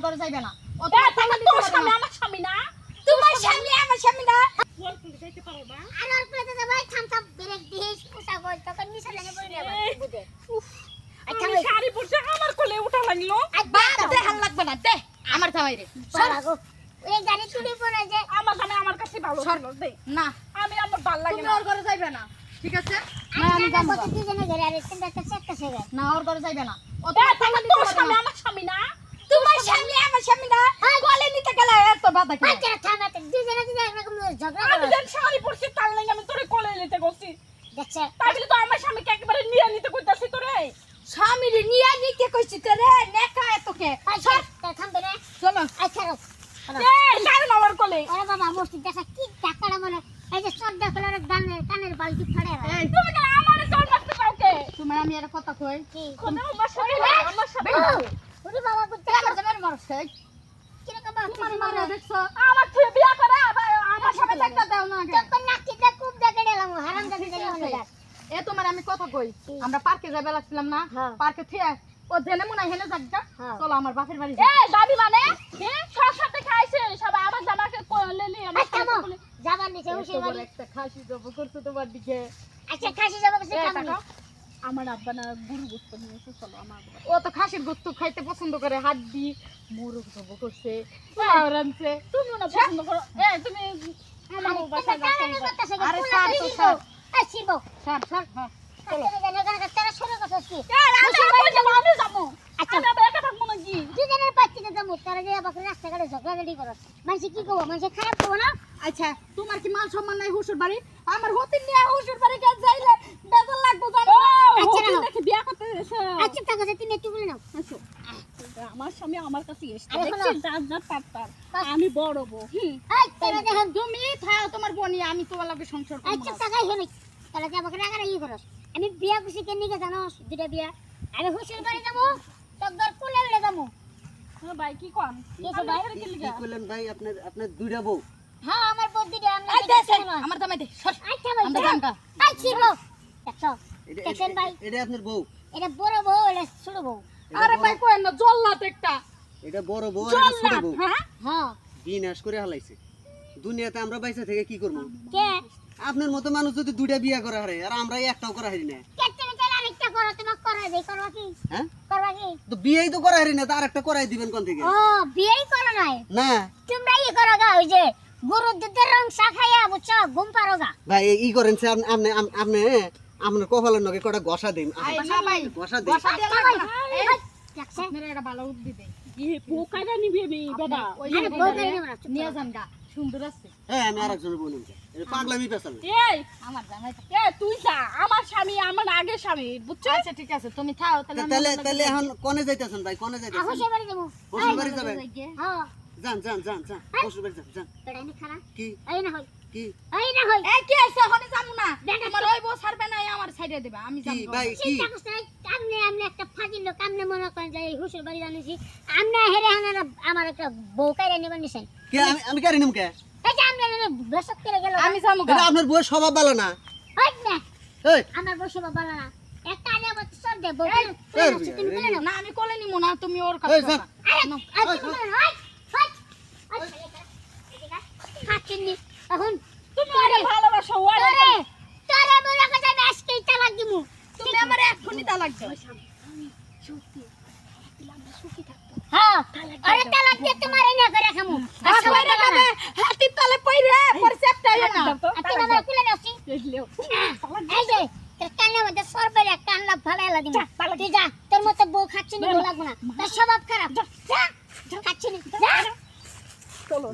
ঘরে যাইবে না তোর স্বামী আমার স্বামী না তোমার স্বামী আমার স্বামী না বল তুমি যাইতে পারো না আর আর প্লেটে যাবে থাম থাম ব্রেক দিস পোষা গল তখন নিচে লাগে পড়ে যাবে বুঝে আচ্ছা আমি শাড়ি পরছে আমার কোলে উঠা লাগলো বাদ দে হাল লাগবে না দে আমার জামাই রে লাগো এই গাড়ি চুরি পড়ে যে আমার স্বামী আমার কাছে ভালো ছিল দে না আমি আমার ভাল লাগে তুমি না ওর ঘরে যাইবে না ঠিক আছে না আমি আমি যাবো কত দুজনে ঘরে আর একটা চেকটা সেবে না ওর ঘরে যাইবে না ও তোর স্বামী আমার স্বামী না তোমার স্বামী আমার স্বামী না কোলে নিতে গেলে এত বাধা ভাই কেন কেন থামাতে দুজনে এরকম ঝগড়া আমি করো যেন শাড়ি পরছি তার লাগে আমি তোরে কোলে নিতে গেছি দেখছে তাই বলে তো আমার স্বামীকে একেবারে নিয়ে নিতে কইতাছি তোরে স্বামী রে নিয়ে নিতে কইছি তো রে নেকা এতকে আচ্ছা থামবে না চলো আচ্ছা এই কারণ আমার কোলে আরে বাবা মস্তি দেখা কি টাকাটা মনে এই যে সর্দা কলার কানের বালতি ফাড়ে এই তুমি কেন আমারে তোর মারতে কাউকে তোমার আমি আর কথা কই কি কোন আমার স্বামী আমার স্বামী ওরে বাবা বুঝতে আমার জামাই মরছে কি রকম বাবা তোমার মারা দেখছো আমার তুই বিয়া করে আমার সবাই একটা দাও না আগে তখন নাকিটা খুব দেখে দিলাম হারাম দেখে দিলাম এ তোমার আমি কথা কই আমরা পার্কে যাবে লাগছিলাম না হ্যাঁ। পার্কে থিয়া ও জেনে মনে হেনে যাগা হ্যাঁ। চলো আমার বাপের বাড়ি এই দাবি মানে সব সাথে খাইছে সবাই আমার জামাকে কোলে নিয়ে আমার আচ্ছা মো যাবার নিচে উঠে যাই বাড়ি একটা খাসি জব করতে তোমার দিকে আচ্ছা খাসি যাবো কিছু এ খাবো টাকা। আমার আব্বা না গুরু গোস্ত নিয়ে এসে চলো আমার ও তো খাসির গোস্ত খাইতে পছন্দ করে হাড্ডি মোরগ জব করছে আর আনছে তুমি না পছন্দ করো তুমি আমার বাসায় যাচ্ছ আরে ছাড় তো ছাড় শিবো ছাড় ছাড় হ্যাঁ চলো তারা শুরু করছিস কি আমি যাবো আচ্ছা আমি একা থাকবো নাকি দুজনের পাচ্ছিতে যাবো তারা যে আবার রাস্তাঘাটে ঝগড়া রেডি করো মানুষ কি করবো মানুষ খারাপ করবো না আচ্ছা তোমার কি মান সম্মান নাই হুশুর বাড়ি আমার হতিন নিয়ে হুশুর বাড়ি কাজ যাইলে বেজার লাগবো জানো আচ্ছা হতিন রাখো। দেখে বিয়া করতে এসে আচ্ছা টাকা আছে তুমি একটু বলে নাও আসো আমার স্বামী আমার কাছে এসে আরে দেখছি শোনো। যার যার তার আমি বড় বউ এই তারা দেখেন তুমি থাও তোমার বোনি আমি তোমার লগে সংসার আচ্ছা করব টাকাই শুনি তারা যে আমাকে রাগারা ই করো আমি বিয়া খুশি কে নিকে জানো দুটা বিয়া আমি হুসের বাড়ি যাবো তকদর কোলে উড়ে যাবো ভাই কি কোন আছে ভাই? কি কি লিগা করলেন ভাই আপনার দুইটা বউ হ্যাঁ আমার বদ্দি দে আমি এই দেশে আমার জামাই দে সর আচ্ছা ভাই আমরা জানকা আই শিবো দেখো এটা- দেখেন ভাই এটা আপনার বউ এটা বড় বউ এটা ছোট বউ এটা আরে বড়- ভাই কই না জল্লাত একটা এটা বড় বউ আর এটা ছোট জল্লাত বউ হ্যাঁ হ্যাঁ বিনাশ করে হালাইছে দুনিয়াতে আমরা বাইসা থেকে কি করবো কে আপনার মতো মানুষ যদি দুইটা বিয়া করা হারে আর আমরা একটাও করা হারি না কে তুমি চলে আরেকটা করো তোমাকে করাই দেই করবা কি হ্যাঁ করবা কি তো বিয়েই তো করা হারি না তো আর একটা করাই দিবেন কোন থেকে ও বিয়েই করো নাই না তোমরা ই করো গা ওই যে গরুর দুধের রং শাখাইয়া বুঝছো ঘুম পারো গা ভাই ই করেন সে আপনি আপনি আপনার কপালের নগে কটা ঘষা দিন আই না ভাই ঘষা দিন বসা দিয়ে লাগবে না এই দেখছে মেরে এটা ভালো উদ্দি দে কি বউ কাইরা নিবি আমি বাবা ওই আরে বউ গাড়ি নেবো না, চুপ নিয়ে করো। যান গা সুন্দর আছে হ্যাঁ আমি আরেকজনের বলুন এটা পাগলামি পেছাল এই আমার জামাই তুই যা আমার স্বামী আমার আগের স্বামী বুঝছো আচ্ছা ঠিক আছে তুমি থাও তাহলে তাহলে তাহলে এখন কোনে যাইতেছেন ভাই কোনে যাইতেছেন হুসের বাড়ি যাবো শ্বশুর বাড়ি যাবেন হ্যাঁ যান যান যান যান শ্বশুর বাড়ি যান যান তোরা এনে খারা কি এই না হই কি এই না হই এই কি আছে হনে যামু না তোমার ওই বউ ছাড়বে না আমার সাইডে দিবা আমি কি যাবো ভাই কি চিন্তা করছ না আমনে আমনে একটা ফাজিল লোক আমনে মনে করেন যে এই হুসের বাড়ি জানিছি আমনে হেরে হানা আমার একটা বউ কাইরা নেবার নিছেন কে আমি কারি নিম কে এই যে আমনে বেসক করে গেল আমি যাবো গা এটা আপনার বউয়ের স্বভাব ভালো না হট না এই আমার বউ সব ভালো না একটা আনে আবার সব দে বউ এই, তুমি বলে নাও না আমি কোলে নিমু না তুমি ওর এই, কাছে যান। আরে আজ তুমি হট হট খাচ্ছিনি এখন তুমি আরে ভালোবাসো ওরে তোরে তোরে বলে কথা আমি আজকেই তালাক দিমু তুমি আমার এক্ষুনি তালাক দাও হ্যাঁ আরে তালাক দিয়ে তোমার এনে করে খামু আচ্ছা ভাই রাখাবে হাতির তলে পইরে পরে চেপটাই না আচ্ছা বাবা কুলে নাসি দেখলেও এই যে তোর কানের মধ্যে সরবের একটা আনলা ভালো দিমু তুই যা তোর মতো বউ খাচ্ছিনি বউ লাগবে না তোর স্বভাব খারাপ যা খাচ্ছিনি যা চলো